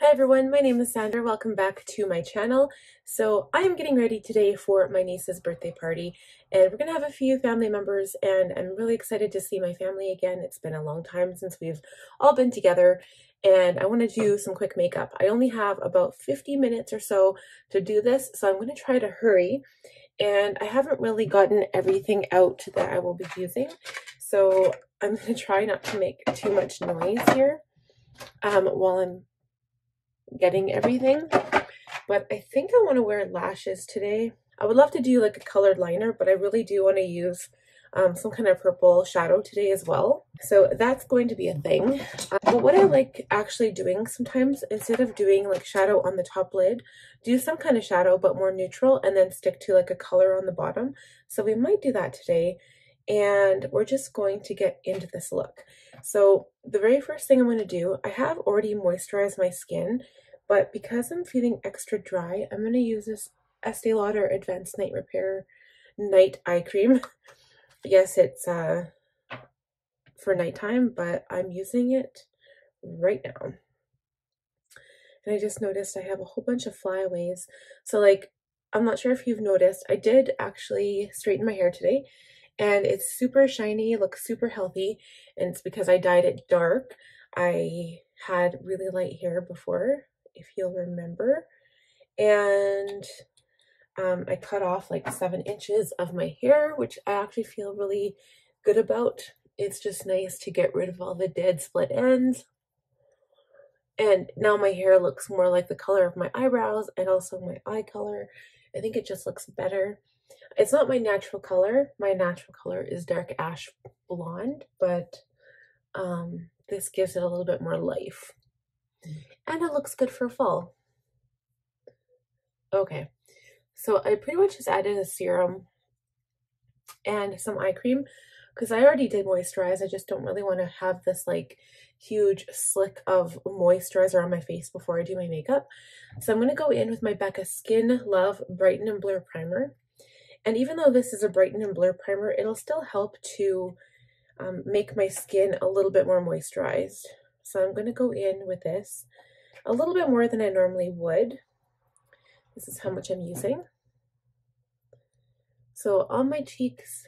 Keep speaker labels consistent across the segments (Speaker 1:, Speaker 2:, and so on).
Speaker 1: Hi everyone, my name is Sandra. Welcome back to my channel. So I am getting ready today for my niece's birthday party, and we're gonna have a few family members, and I'm really excited to see my family again. It's been a long time since we've all been together, and I want to do some quick makeup. I only have about 50 minutes or so to do this, so I'm going to try to hurry, and I haven't really gotten everything out that I will be using, so I'm going to try not to make too much noise here while I'm getting everything. But I think I want to wear lashes today. I would love to do like a colored liner, but I really do want to use some kind of purple shadow today as well. So that's going to be a thing. But what I like actually doing sometimes, instead of doing like shadow on the top lid, do some kind of shadow but more neutral and then stick to like a color on the bottom. So we might do that today, and we're just going to get into this look. So the very first thing I'm going to do, I have already moisturized my skin, but because I'm feeling extra dry, I'm going to use this Estee Lauder Advanced Night Repair Night Eye Cream. Yes, it's for nighttime, but I'm using it right now. And I just noticed I have a whole bunch of flyaways. So like, I'm not sure if you've noticed, I did actually straighten my hair today, and it's super shiny, looks super healthy, and it's because I dyed it dark. I had really light hair before, if you'll remember, and I cut off like 7 inches of my hair, which I actually feel really good about. It's just nice to get rid of all the dead split ends, and now my hair looks more like the color of my eyebrows and also my eye color. I think it just looks better. It's not my natural color. My natural color is dark ash blonde, but this gives it a little bit more life. And it looks good for fall. Okay, so I pretty much just added a serum and some eye cream because I already did moisturize. I just don't really want to have this like huge slick of moisturizer on my face before I do my makeup. So I'm going to go in with my Becca Skin Love Brighten and Blur Primer. And even though this is a Brighten and Blur Primer, it'll still help to make my skin a little bit more moisturized. So I'm going to go in with this a little bit more than I normally would. This is how much I'm using. So on my cheeks,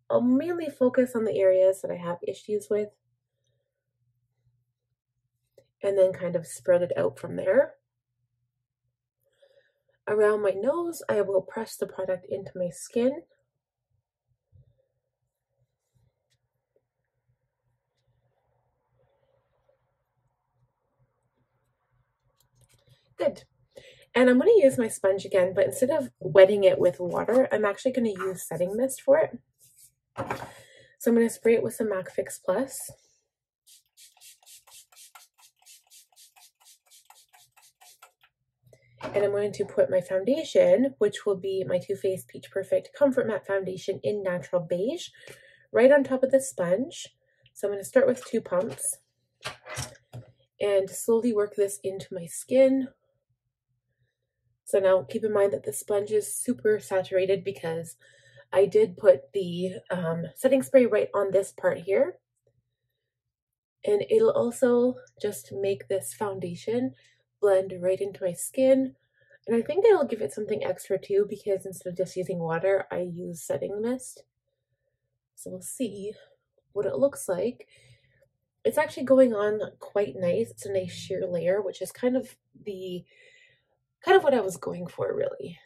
Speaker 1: I'll mainly focus on the areas that I have issues with, and then kind of spread it out from there. Around my nose, I will press the product into my skin. Good. And I'm going to use my sponge again, but instead of wetting it with water, I'm actually going to use setting mist for it. So I'm going to spray it with some MAC Fix Plus. And I'm going to put my foundation, which will be my Too Faced Peach Perfect Comfort Matte Foundation in Natural Beige, right on top of the sponge. So I'm going to start with 2 pumps and slowly work this into my skin. So now keep in mind that the sponge is super saturated because I did put the setting spray right on this part here. And it'll also just make this foundation blend right into my skin. And I think it'll give it something extra too, because instead of just using water, I use setting mist. So we'll see what it looks like. It's actually going on quite nice. It's a nice sheer layer, which is kind of what I was going for, really.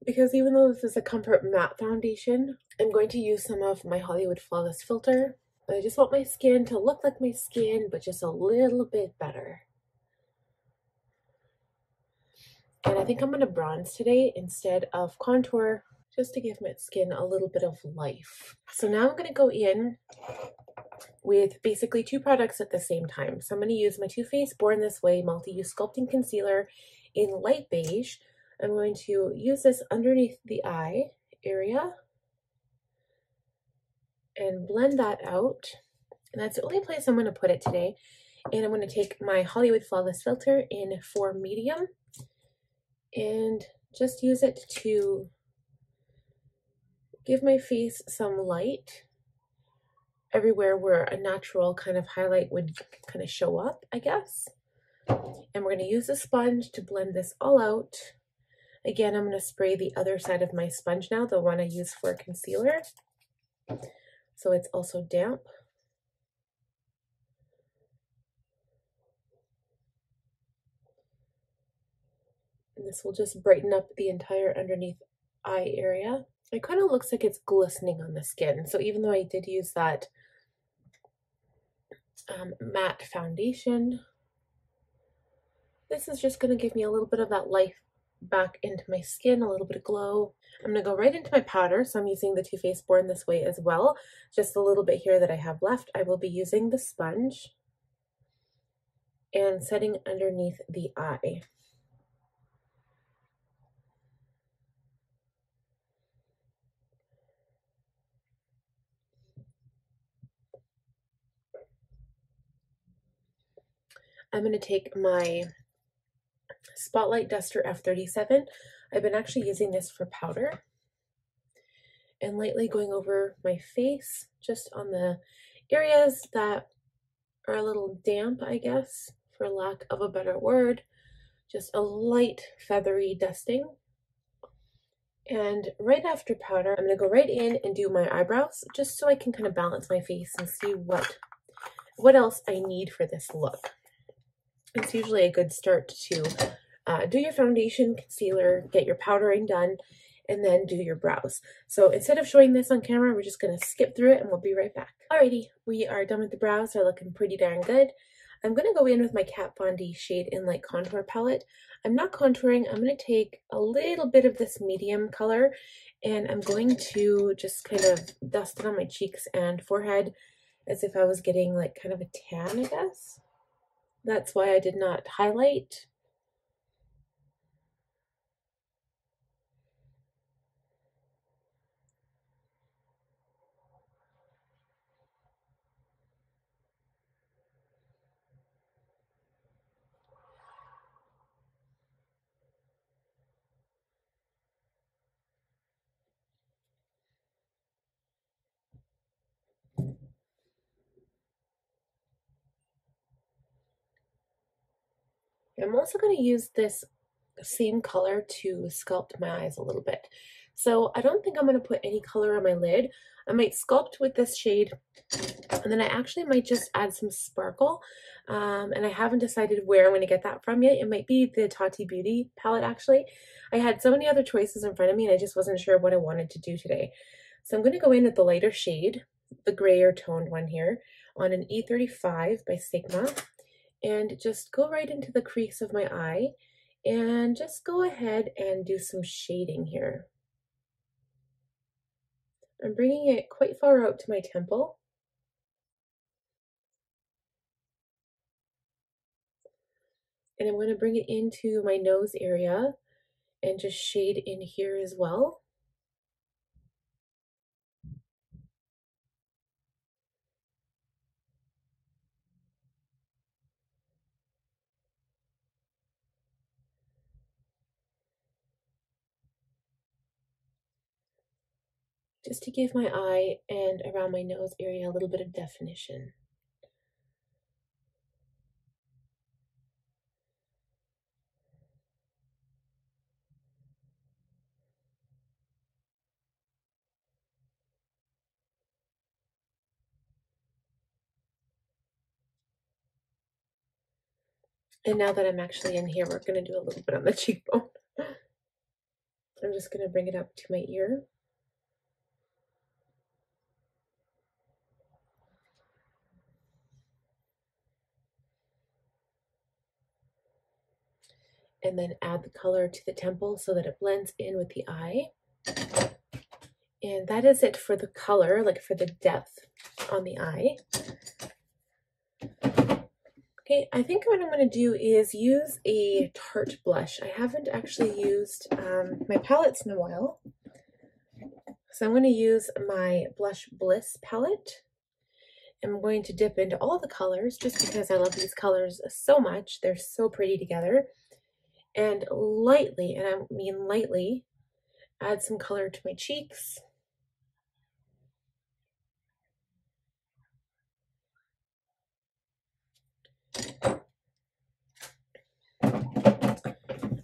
Speaker 1: Because even though this is a Comfort Matte Foundation, I'm going to use some of my Hollywood Flawless Filter. But I just want my skin to look like my skin, but just a little bit better. And I think I'm going to bronze today instead of contour, just to give my skin a little bit of life. So now I'm going to go in with basically 2 products at the same time. So I'm going to use my Too Faced Born This Way Multi-Use Sculpting Concealer in Light Beige. I'm going to use this underneath the eye area and blend that out. And that's the only place I'm going to put it today. And I'm going to take my Hollywood Flawless Filter in 4 Medium and just use it to give my face some light everywhere where a natural kind of highlight would kind of show up, I guess. And we're going to use a sponge to blend this all out. Again, I'm going to spray the other side of my sponge now, the one I use for concealer, so it's also damp. And this will just brighten up the entire underneath eye area. It kind of looks like it's glistening on the skin, so even though I did use that matte foundation, this is just going to give me a little bit of that life back into my skin, a little bit of glow. I'm going to go right into my powder, so I'm using the Too Faced Born This Way as well. Just a little bit here that I have left. I will be using the sponge and setting underneath the eye. I'm going to take my Spotlight Duster F37. I've been actually using this for powder, and lightly going over my face, just on the areas that are a little damp, I guess, for lack of a better word. Just a light feathery dusting. And right after powder, I'm going to go right in and do my eyebrows, just so I can kind of balance my face and see what else I need for this look. It's usually a good start to do your foundation, concealer, get your powdering done, and then do your brows. So instead of showing this on camera, we're just going to skip through it and we'll be right back. Alrighty, we are done with the brows. They're looking pretty darn good. I'm going to go in with my Kat Von D Shade in Light Contour Palette. I'm not contouring. I'm going to take a little bit of this medium color and I'm going to just kind of dust it on my cheeks and forehead as if I was getting like kind of a tan, I guess. That's why I did not highlight. I'm also going to use this same color to sculpt my eyes a little bit. So I don't think I'm going to put any color on my lid. I might sculpt with this shade, and then I actually might just add some sparkle. And I haven't decided where I'm going to get that from yet. It might be the Tati Beauty palette, actually. I had so many other choices in front of me, and I just wasn't sure what I wanted to do today. So I'm going to go in with the lighter shade, the grayer toned one here, on an E35 by Sigma, and just go right into the crease of my eye and just go ahead and do some shading here. I'm bringing it quite far out to my temple. And I'm going to bring it into my nose area and just shade in here as well. Just to give my eye and around my nose area a little bit of definition. And now that I'm actually in here, we're going to do a little bit on the cheekbone. I'm just going to bring it up to my ear. And then add the color to the temple so that it blends in with the eye. And that is it for the color, like for the depth on the eye. Okay, I think what I'm going to do is use a Tarte blush. I haven't actually used my palettes in a while. So I'm going to use my blush Bliss palette. I'm going to dip into all the colors just because I love these colors so much. They're so pretty together. And lightly, and I mean lightly, add some color to my cheeks.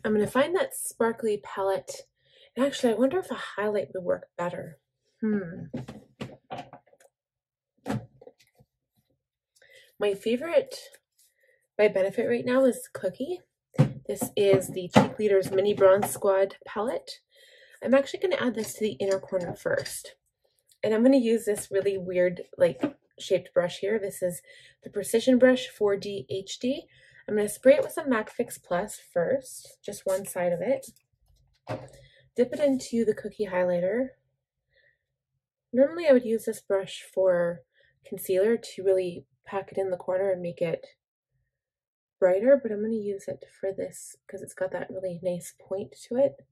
Speaker 1: I'm going to find that sparkly palette. And actually, I wonder if a highlight would work better. My favorite by Benefit right now is Cookie. This is the Cheekleaders Mini Bronze Squad palette. I'm actually going to add this to the inner corner first. And I'm going to use this really weird, like, shaped brush here. This is the Precision Brush 4D HD. I'm going to spray it with some MAC Fix Plus first, just one side of it. Dip it into the Cookie highlighter. Normally I would use this brush for concealer to really pack it in the corner and make it brighter, but I'm going to use it for this because it's got that really nice point to it.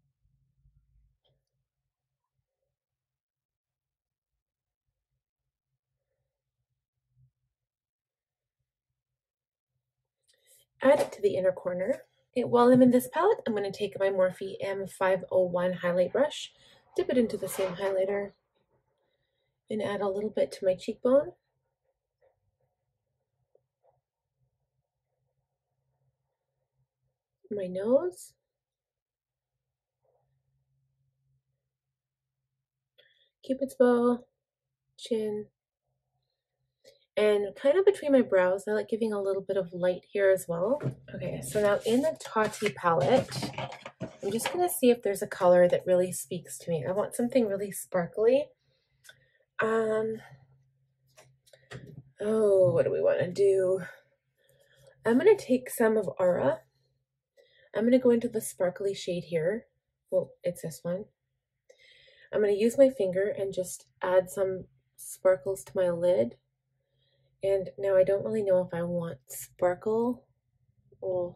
Speaker 1: Add it to the inner corner. Okay, while I'm in this palette, I'm going to take my Morphe M501 highlight brush, dip it into the same highlighter, and add a little bit to my cheekbone. My nose. Cupid's bow, chin, and kind of between my brows. I like giving a little bit of light here as well. Okay, so now in the Tati palette, I'm just going to see if there's a color that really speaks to me. I want something really sparkly. Oh, what do we want to do? I'm going to take some of Aura. I'm going to go into the sparkly shade here. Well, it's this one. I'm going to use my finger and just add some sparkles to my lid. And now I don't really know if I want sparkle or...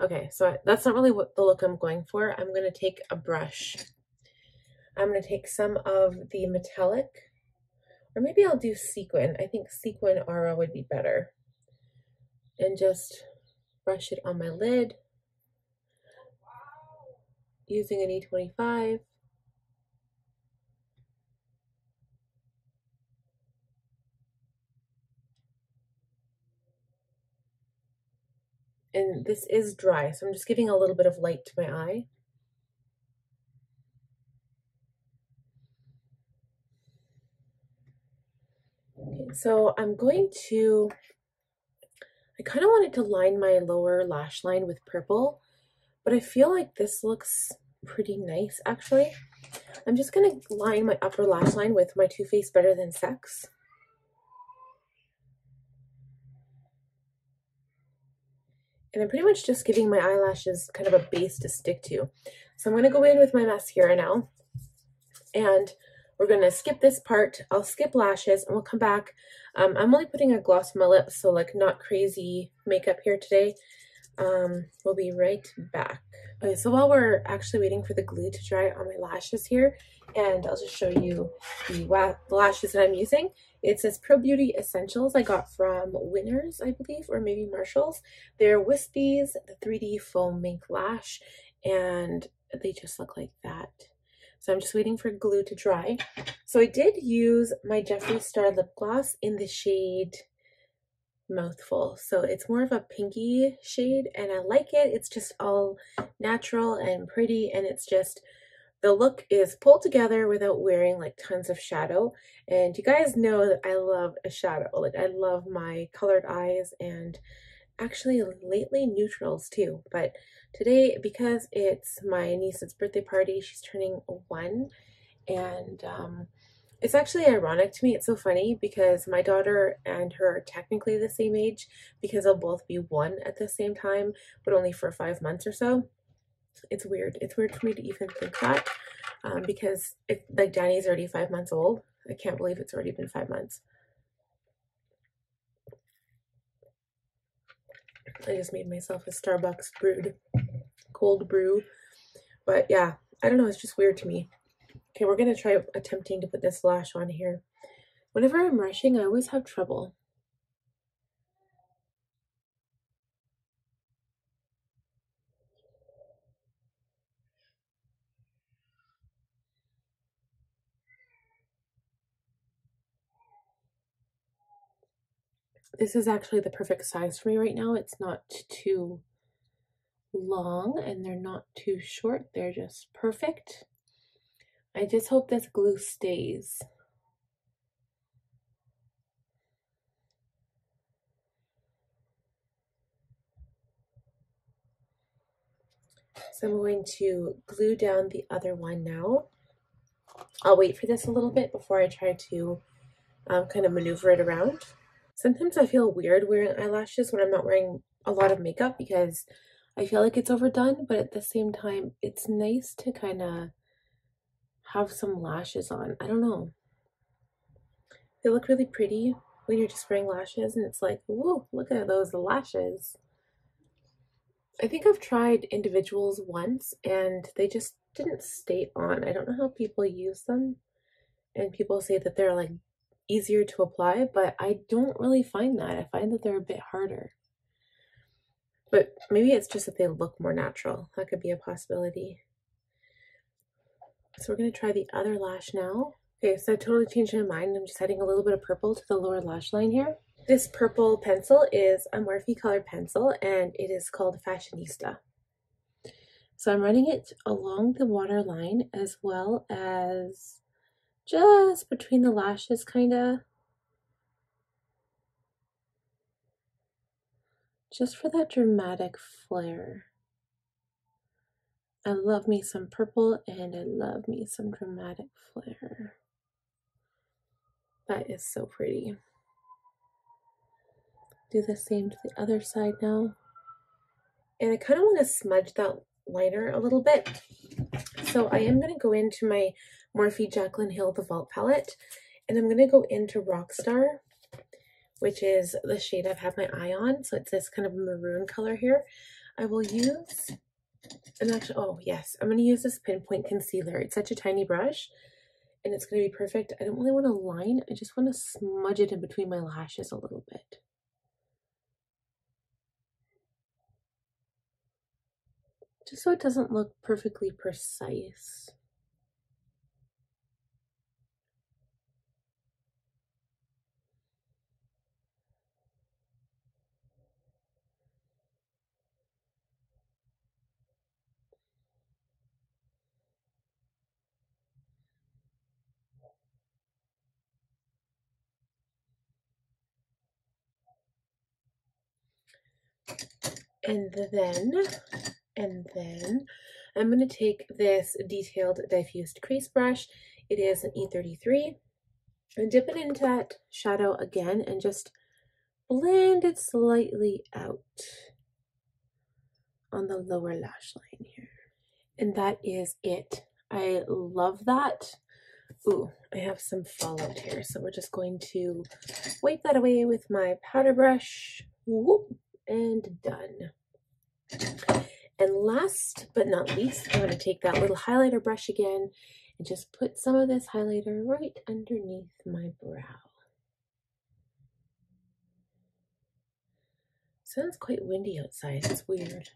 Speaker 1: Okay, so that's not really what the look I'm going for. I'm going to take a brush. I'm going to take some of the metallic, or maybe I'll do Sequin. I think Sequin Aura would be better. And just brush it on my lid using an E25. And this is dry, so I'm just giving a little bit of light to my eye. Okay, so I'm going to, I kind of wanted to line my lower lash line with purple, but I feel like this looks pretty nice actually. I'm just going to line my upper lash line with my Too Faced Better Than Sex. And I'm pretty much just giving my eyelashes kind of a base to stick to. So I'm going to go in with my mascara now. And we're going to skip this part. I'll skip lashes and we'll come back. I'm only putting a gloss on my lips, so like not crazy makeup here today. We'll be right back. Okay, so while we're actually waiting for the glue to dry on my lashes here, and I'll just show you the lashes that I'm using. It says Pro Beauty Essentials. I got from Winners, I believe, or maybe Marshalls. They're wispies, the 3D foam mink lash, and they just look like that. So I'm just waiting for glue to dry. So I did use my Jeffree Star lip gloss in the shade Mouthful. So it's more of a pinky shade and I like it. It's just all natural and pretty, and it's just, the look is pulled together without wearing like tons of shadow. And you guys know that I love a shadow. Like I love my colored eyes, and actually lately neutrals too. But today, because it's my niece's birthday party, she's turning 1, and it's actually ironic to me. It's so funny because my daughter and her are technically the same age because they'll both be 1 at the same time, but only for 5 months or so. It's weird. It's weird for me to even think that because like Danny's already 5 months old. I can't believe it's already been 5 months. I just made myself a Starbucks brewed cold brew. But yeah, I don't know. It's just weird to me. Okay, we're going to try attempting to put this lash on here. Whenever I'm rushing, I always have trouble. This is actually the perfect size for me right now. It's not too long and they're not too short. They're just perfect. I just hope this glue stays. So I'm going to glue down the other one now. I'll wait for this a little bit before I try to kind of maneuver it around. Sometimes I feel weird wearing eyelashes when I'm not wearing a lot of makeup because I feel like it's overdone, but at the same time, it's nice to kind of have some lashes on. I don't know. They look really pretty when you're just wearing lashes and it's like, whoa, look at those lashes. I think I've tried individuals once and they just didn't stay on. I don't know how people use them, and people say that they're like easier to apply, but I don't really find that. I find that they're a bit harder. But maybe it's just that they look more natural. That could be a possibility. So we're going to try the other lash now. Okay, so I totally changed my mind. I'm just adding a little bit of purple to the lower lash line here. This purple pencil is a Morphe colored pencil and it is called Fashionista. So I'm running it along the waterline as well as just between the lashes, kind of. Just for that dramatic flair. I love me some purple and I love me some dramatic flair. That is so pretty. Do the same to the other side now. And I kind of want to smudge that liner a little bit. So I am going to go into my Morphe Jaclyn Hill The Vault palette. And I'm going to go into Rockstar, which is the shade I've had my eye on. So it's this kind of maroon color here. I will use, and actually, oh yes, I'm going to use this pinpoint concealer. It's such a tiny brush and it's going to be perfect. I don't really want to line. I just want to smudge it in between my lashes a little bit. Just so it doesn't look perfectly precise. And then I'm going to take this detailed diffused crease brush. It is an E33. And dip it into that shadow again and just blend it slightly out on the lower lash line here. And that is it. I love that. Ooh, I have some fallout here, so we're just going to wipe that away with my powder brush. Whoop, and done. And last but not least, I'm going to take that little highlighter brush again and just put some of this highlighter right underneath my brow. Sounds quite windy outside. It's weird.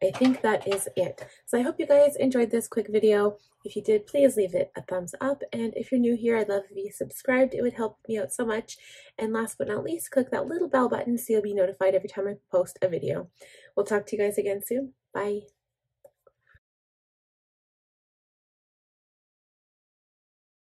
Speaker 1: I think that is it. So I hope you guys enjoyed this quick video. If you did, please leave it a thumbs up. And if you're new here, I'd love if you subscribed. It would help me out so much. And last but not least, click that little bell button so you'll be notified every time I post a video. We'll talk to you guys again soon. Bye.